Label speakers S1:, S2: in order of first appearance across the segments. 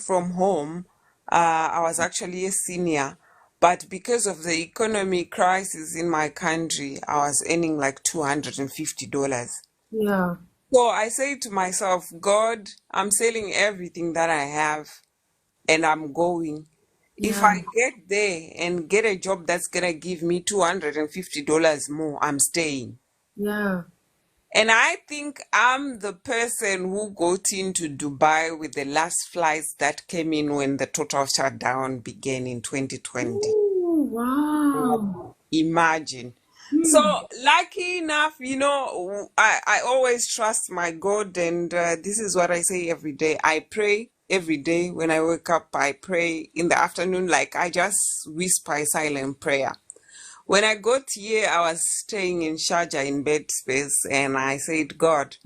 S1: from home, I was actually a senior, but because of the economic crisis in my country, I was earning like $250.
S2: Yeah.
S1: So I say to myself, God, I'm selling everything that I have and I'm going. If
S2: Yeah.
S1: I get there and get a job that's gonna give me $250 more, I'm staying.
S2: Yeah.
S1: And I think I'm the person who got into Dubai with the last flights that came in when the total shutdown began in 2020.
S2: Ooh, wow.
S1: Imagine. So,
S2: Hmm.
S1: lucky enough, I always trust my God, and this is what I say every day. I pray every day. When I wake up, I pray in the afternoon, like I just whisper a silent prayer. When I got here, I was staying in Sharjah in bed space, and I said, God,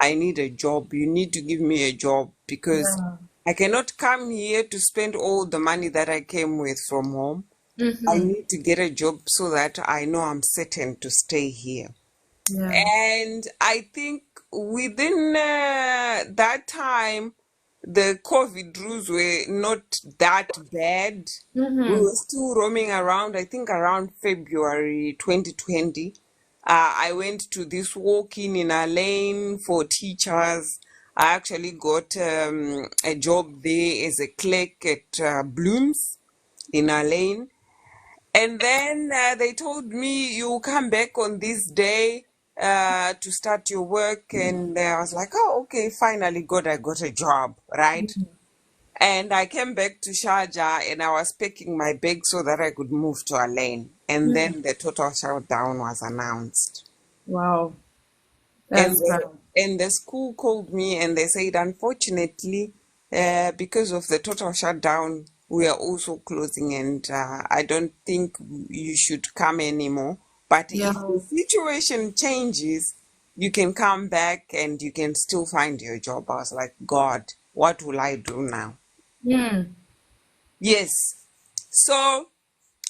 S1: I need a job. You need to give me a job because
S2: Yeah.
S1: I cannot come here to spend all the money that I came with from home. I
S2: Mm-hmm.
S1: need to get a job so that I know I'm certain to stay here.
S2: Yeah.
S1: And I think within that time, the COVID rules were not that bad. We
S2: Mm-hmm.
S1: were still roaming around, I think around February 2020. I went to this walk-in a lane for teachers. I actually got a job there as a clerk at Bloom's in a lane. And then they told me you come back on this day to start your work. And I was like, oh, okay, finally, God, I got a job, right? And I came back to Sharjah and I was packing my bag so that I could move to a lane. And
S2: Mm-hmm.
S1: then the total shutdown was announced.
S2: Wow.
S1: And
S2: That's bad.
S1: the school called me and they said, unfortunately, because of the total shutdown, we are also closing, and I don't think you should come anymore. But
S2: Yeah.
S1: if the situation changes, you can come back and you can still find your job. I was like, God, what will I do now?
S2: Hmm.
S1: Yes. So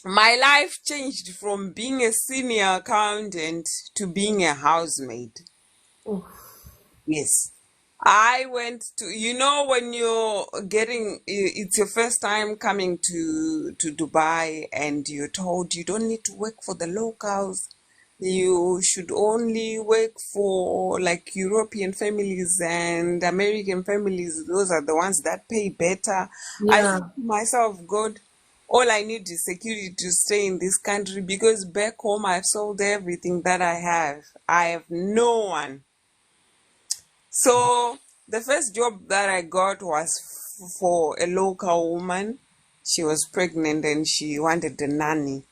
S1: my life changed from being a senior accountant to being a housemaid.
S2: Oh.
S1: Yes. I went to, when you're it's your first time coming to Dubai and you're told you don't need to work for the locals. You should only work for like European families and American families. Those are the ones that pay better. I
S2: Yeah.
S1: said to myself, God, all I need is security to stay in this country because back home I've sold everything that I have. I have no one. So the first job that I got was for a local woman. She was pregnant and she wanted a nanny.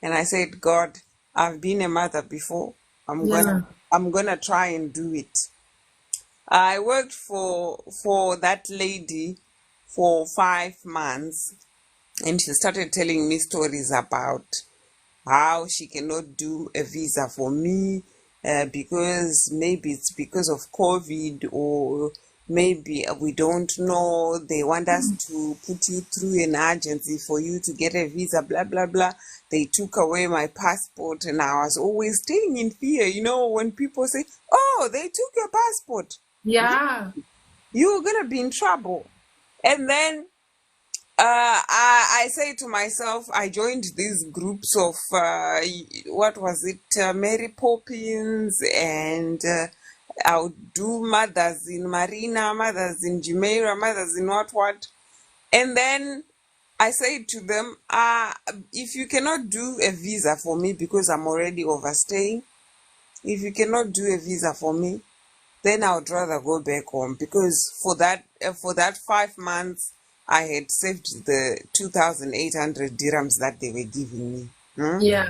S1: And I said, God, I've been a mother before. I'm gonna
S2: Yeah.
S1: I'm gonna try and do it. I worked for that lady for 5 months and she started telling me stories about how she cannot do a visa for me because maybe it's because of COVID or maybe we don't know. They want us to put you through an agency for you to get a visa, blah, blah, blah. They took away my passport and I was always staying in fear. When people say, oh, they took your passport,
S2: Yeah.
S1: you're going to be in trouble. And then I say to myself, I joined these groups of, what was it, Mary Poppins, and I would do mothers in Marina, mothers in Jumeirah, mothers in what. And then I say to them, if you cannot do a visa for me because I'm already overstaying, if you cannot do a visa for me, then I would rather go back home because for that 5 months I had saved the 2,800 dirhams that they were giving me. Hmm?
S2: Yeah.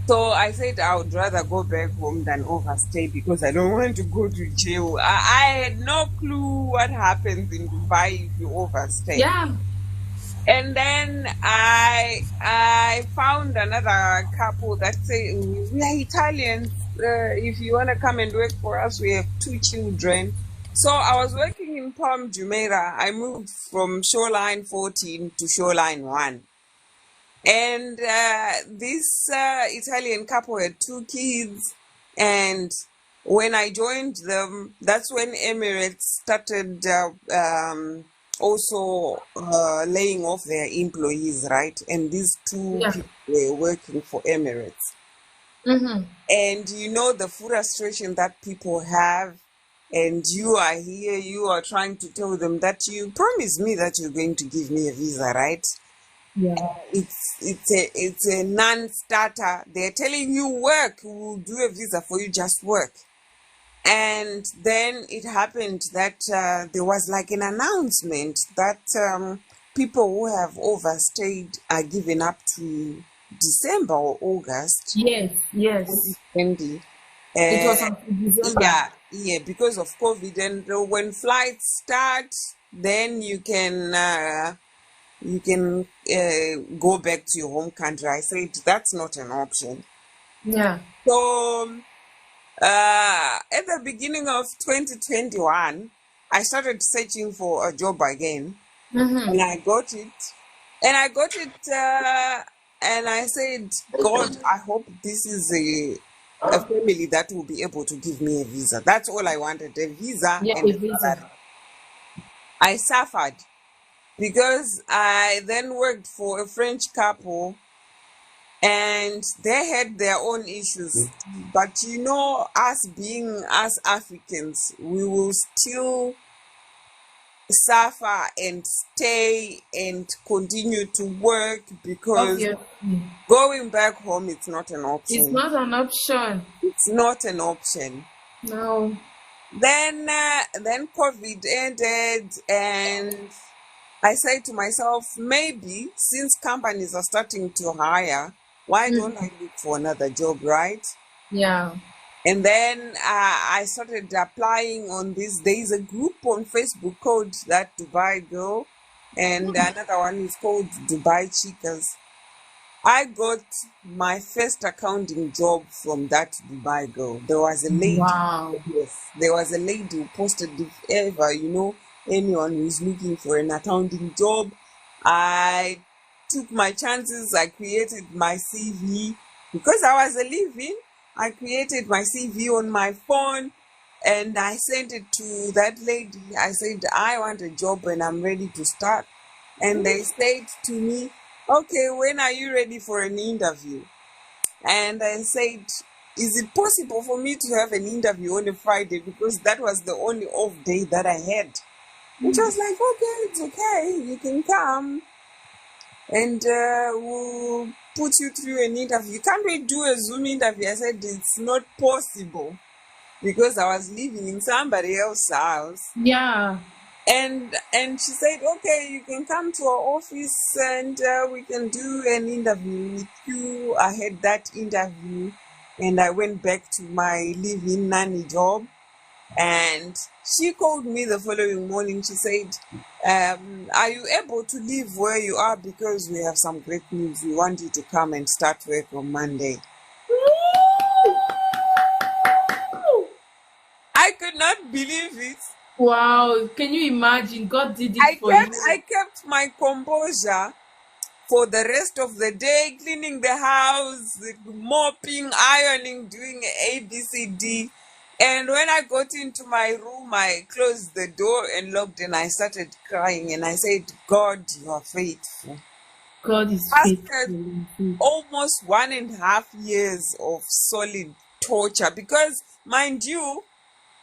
S1: So I said I would rather go back home than overstay because I don't want to go to jail. I had no clue what happens in Dubai if you overstay.
S2: Yeah.
S1: And then I found another couple that say we are Italians. If you want to come and work for us, we have two children. So I was working in Palm Jumeirah. I moved from Shoreline 14 to Shoreline 1. And this Italian couple had two kids. And when I joined them, that's when Emirates started also laying off their employees, right? And these two
S2: Yeah.
S1: people were working for Emirates.
S2: Mm-hmm.
S1: And you know the frustration that people have, and you are here, you are trying to tell them that you promised me that you're going to give me a visa, right?
S2: Yeah.
S1: It's a non-starter. They're telling you work, we'll do a visa for you, just work. And then it happened that there was like an announcement that people who have overstayed are given up to December or August
S2: Yes. Yes.
S1: 2020.
S2: It was
S1: Uh,
S2: until December.
S1: yeah, because of COVID. And when flights start, then you can go back to your home country. I said that's not an option.
S2: Yeah.
S1: So at the beginning of 2021, I started searching for a job again,
S2: Mm-hmm.
S1: and I got it. And I got it, and I said, God, I hope this is a family that will be able to give me a visa. That's all I wanted, a visa
S2: Yeah,
S1: and
S2: a
S1: a
S2: visa.
S1: salary. I suffered because I then worked for a French couple, and they had their own issues. But you know, us Africans, we will still suffer and stay and continue to work because
S2: Obviously.
S1: going back home, it's not an
S2: It's
S1: option.
S2: not an option.
S1: It's not an option.
S2: No.
S1: Then COVID ended, and I say to myself, maybe since companies are starting to hire, why don't I look for another job, right?
S2: Yeah.
S1: And then I started applying on this. There is a group on Facebook called that Dubai Girl, and another one is called Dubai Chicas. I got my first accounting job from that Dubai Girl. There was a lady,
S2: Wow.
S1: yes, there was a lady who posted, if ever, anyone who's looking for an accounting job. I took my chances. I created my CV because I was a live-in. I created my CV on my phone and I sent it to that lady. I said, I want a job and I'm ready to start. And they said to me, okay, when are you ready for an interview? And I said, is it possible for me to have an interview on a Friday? Because that was the only off day that I had. And she was like, okay, it's okay. You can come and we'll put you through an interview. Can't we do a Zoom interview? I said, it's not possible because I was living in somebody else's house.
S2: Yeah.
S1: And she said, okay, you can come to our office and we can do an interview with you. I had that interview and I went back to my live-in nanny job. And she called me the following morning. She said, are you able to leave where you are? Because we have some great news. We want you to come and start work on Monday. I could not believe it.
S2: Wow. Can you imagine? God did it for
S1: I
S2: you.
S1: kept my composure for the rest of the day, cleaning the house, mopping, ironing, doing ABCD. And when I got into my room, I closed the door and locked and I started crying. And I said, God, you are faithful.
S2: God is
S1: After
S2: faithful.
S1: almost 1.5 years of solid torture, because mind you,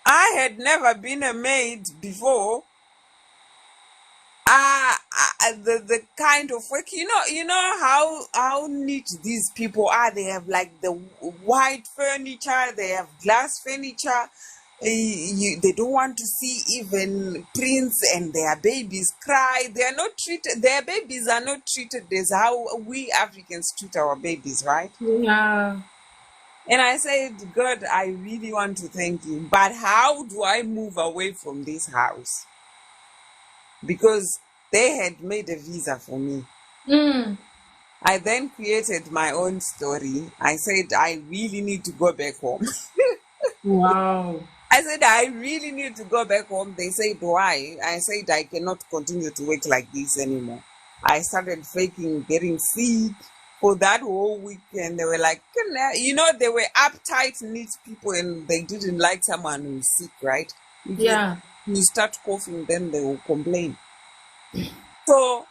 S1: I had never been a maid before. The kind of work, how neat these people are. They have like the white furniture, they have glass furniture. They don't want to see even prints, and their babies cry. They are not treated. Their babies are not treated as how we Africans treat our babies, right?
S2: Yeah.
S1: And I said, God, I really want to thank you, but how do I move away from this house? Because they had made a visa for me.
S2: Mm.
S1: I then created my own story. I said, I really need to go back home.
S2: Wow.
S1: I said, I really need to go back home. They said, why? I said, I cannot continue to work like this anymore. I started faking getting sick for that whole weekend. They were like, they were uptight, neat people, and they didn't like someone who's sick, right? If
S2: Yeah.
S1: you start coughing, then they will complain. So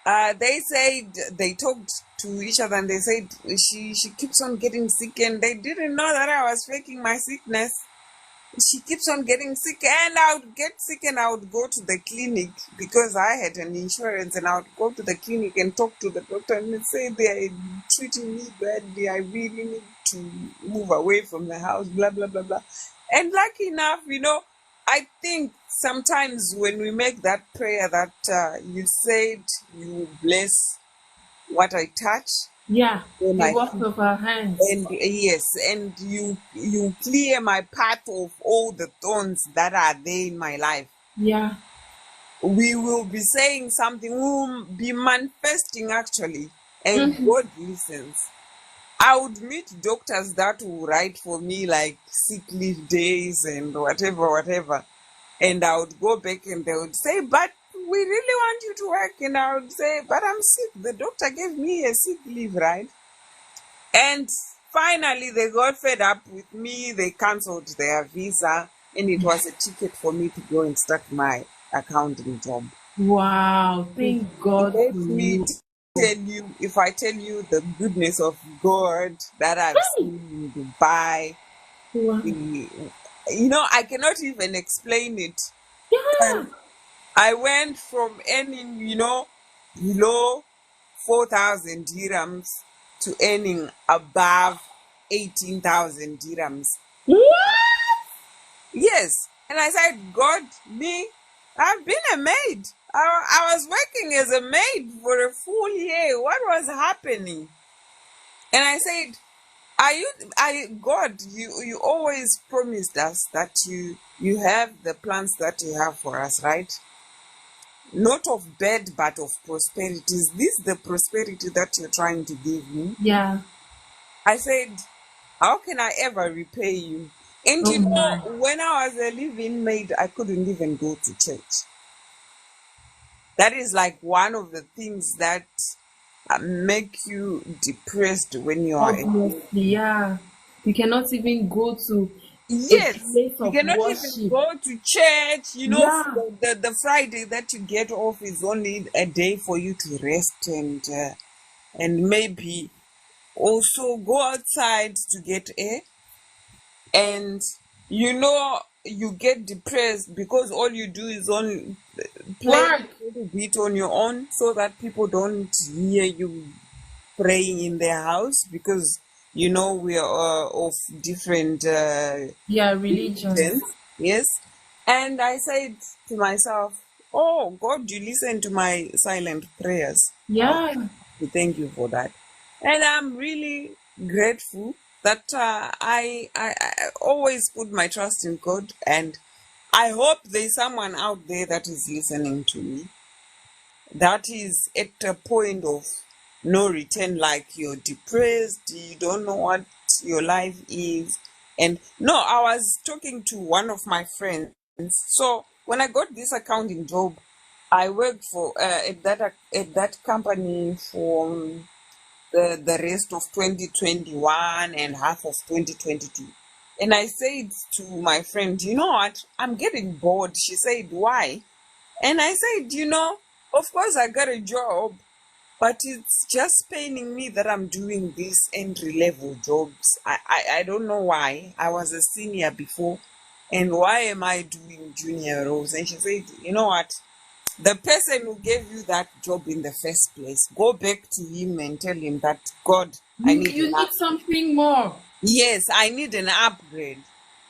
S1: they said they talked to each other and they said she keeps on getting sick, and they didn't know that I was faking my sickness. She keeps on getting sick, and I would get sick and I would go to the clinic because I had an insurance, and I would go to the clinic and talk to the doctor and say they are treating me badly. I really need to move away from the house, blah, blah, blah, blah. And lucky enough, I think sometimes when we make that prayer that you said you bless what I touch,
S2: Yeah.
S1: then
S2: The
S1: I
S2: work of our hands.
S1: and yes, and you clear my path of all the thorns that are there in my life.
S2: Yeah.
S1: We will be saying something, we will be manifesting actually, and
S2: Mm-hmm.
S1: God listens. I would meet doctors that will write for me like sick leave days and whatever. And I would go back and they would say, but we really want you to work. And I would say, but I'm sick. The doctor gave me a sick leave, right? And finally, they got fed up with me. They cancelled their visa, and it was a ticket for me to go and start my accounting job.
S2: Wow. Thank God
S1: Let
S2: for
S1: me
S2: you.
S1: tell you, if I tell you the goodness of God that I've seen in Dubai,
S2: Wow.
S1: I cannot even explain it.
S2: Yeah.
S1: And I went from earning, below 4,000 dirhams to earning above 18,000 dirhams.
S2: What?
S1: Yes. And I said, God, I've been a maid. I was working as a maid for a full year. What was happening? And I said, God, you always promised us that you have the plans that you have for us, right? Not of bad, but of prosperity. Is this the prosperity that you're trying to give me?
S2: Yeah.
S1: I said, how can I ever repay you? And
S2: Oh my.
S1: when I was a living maid, I couldn't even go to church. That is like one of the things that make you depressed when you are.
S2: Obviously, yeah. You cannot even go to a
S1: Yes,
S2: place
S1: you
S2: of
S1: cannot even
S2: worship.
S1: go to church.
S2: Yeah.
S1: The Friday that you get off is only a day for you to rest and maybe also go outside to get air. And you get depressed because all you do is only play
S2: Work.
S1: a little bit on your own so that people don't hear you praying in their house because we are of different
S2: Yeah, religions.
S1: religions. Yes. And I said to myself, oh God, you listen to my silent prayers.
S2: Yeah.
S1: Thank you for that. And I'm really grateful that I always put my trust in God. And I hope there's someone out there that is listening to me that is at a point of no return, like you're depressed, you don't know what your life is. And no, I was talking to one of my friends. So when I got this accounting job, I worked for at that company for the rest of 2021 and half of 2022. And I said to my friend, you know what? I'm getting bored. She said, why? And I said, of course I got a job, but it's just paining me that I'm doing these entry level jobs. I don't know why. I was a senior before, and why am I doing junior roles? And she said, you know what? The person who gave you that job in the first place, go back to him and tell him that, God, I need
S2: You
S1: an
S2: need
S1: up.
S2: something more.
S1: Yes, I need an upgrade.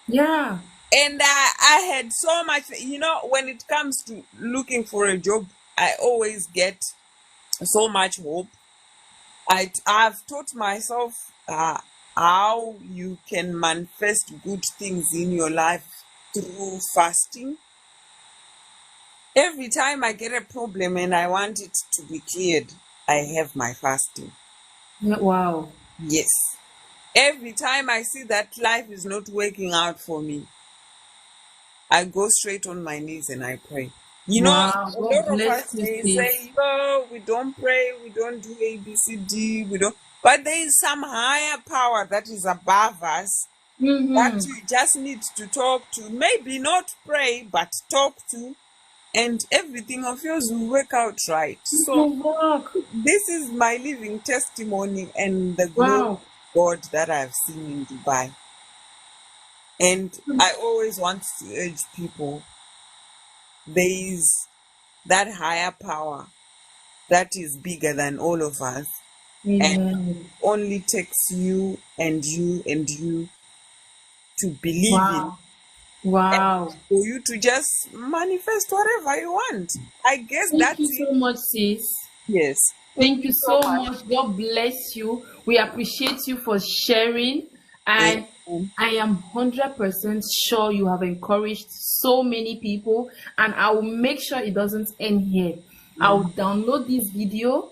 S2: Yeah.
S1: And I had so much, when it comes to looking for a job, I always get so much hope. I've taught myself how you can manifest good things in your life through fasting. Every time I get a problem and I want it to be cleared, I have my fasting.
S2: Yeah, wow.
S1: Yes. Every time I see that life is not working out for me, I go straight on my knees and I pray.
S2: Wow.
S1: A
S2: God
S1: lot of us
S2: bless you,
S1: they
S2: sis.
S1: say, "Oh, we don't pray, we don't do ABCD, we don't." But there is some higher power that is above us that
S2: Mm-hmm.
S1: you just need to talk to. Maybe not pray, but talk to. and everything of yours will work out right.
S2: It
S1: So
S2: will work.
S1: this is my living testimony and the glory of
S2: Wow.
S1: God that I've seen in Dubai. And I always want to urge people, there is that higher power that is bigger than all of us, and
S2: Amen.
S1: only takes you and you and you to believe in,
S2: Wow. Wow.
S1: for you to just manifest whatever you want. I guess
S2: Thank you
S1: that's it.
S2: so much, sis.
S1: Yes. Thank
S2: Thank
S1: you
S2: you
S1: so
S2: so
S1: much.
S2: much. God bless you. We appreciate you for sharing. And
S1: Amen.
S2: I am 100% sure you have encouraged so many people. And I will make sure it doesn't end here. I will download this video,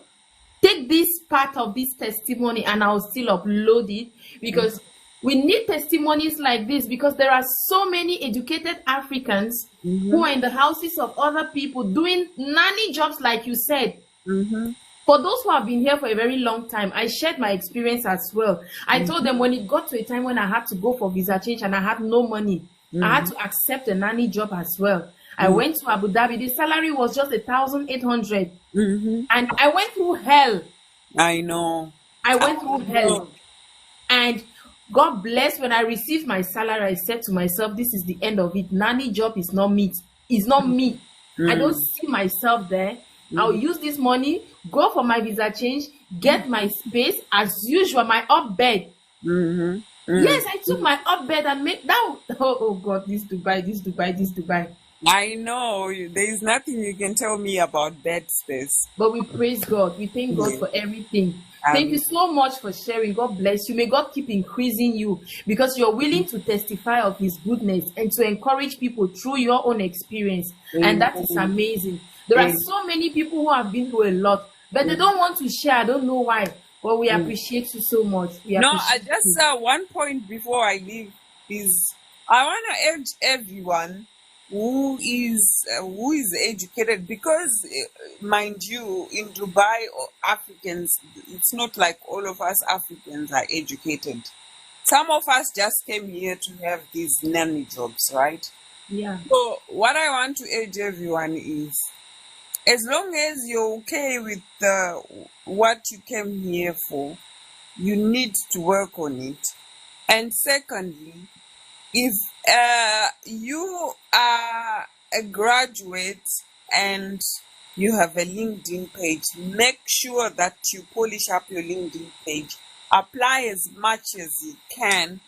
S2: take this part of this testimony, and I'll still upload it, because we need testimonies like this, because there are so many educated Africans who are in the houses of other people doing nanny jobs, like you said. For those who have been here for a very long time, I shared my experience as well. I told them when it got to a time when I had to go for visa change and I had no money, I had to accept a nanny job as well. I went to Abu Dhabi. The salary was just 1,800, and I went through hell.
S1: I know.
S2: I went through hell, and God bless. When I received my salary, I said to myself, "This is the end of it. Nanny job is not me. It's not me. I don't see myself there. I'll use this money, go for my visa change, get my space as usual, my up bed." Yes, I took my up bed and made that. Oh God, this Dubai, this Dubai, this Dubai.
S1: I know. There is nothing you can tell me about bed space.
S2: But we praise God. We thank God for everything. Thank you so much for sharing. God bless you. May God keep increasing you, because you're willing to testify of His goodness and to encourage people through your own experience. And that is amazing. There are so many people who have been through a lot, but they don't want to share. I don't know why. But we appreciate you so much.
S1: I just one point before I leave is I want to urge everyone who is educated, because mind you, in Dubai, Africans, it's not like all of us Africans are educated. Some of us just came here to have these nanny jobs, right?
S2: Yeah.
S1: So what I want to urge everyone is, as long as you're okay with what you came here for, you need to work on it. And secondly, if you are a graduate and you have a LinkedIn page, make sure that you polish up your LinkedIn page. Apply as much as you can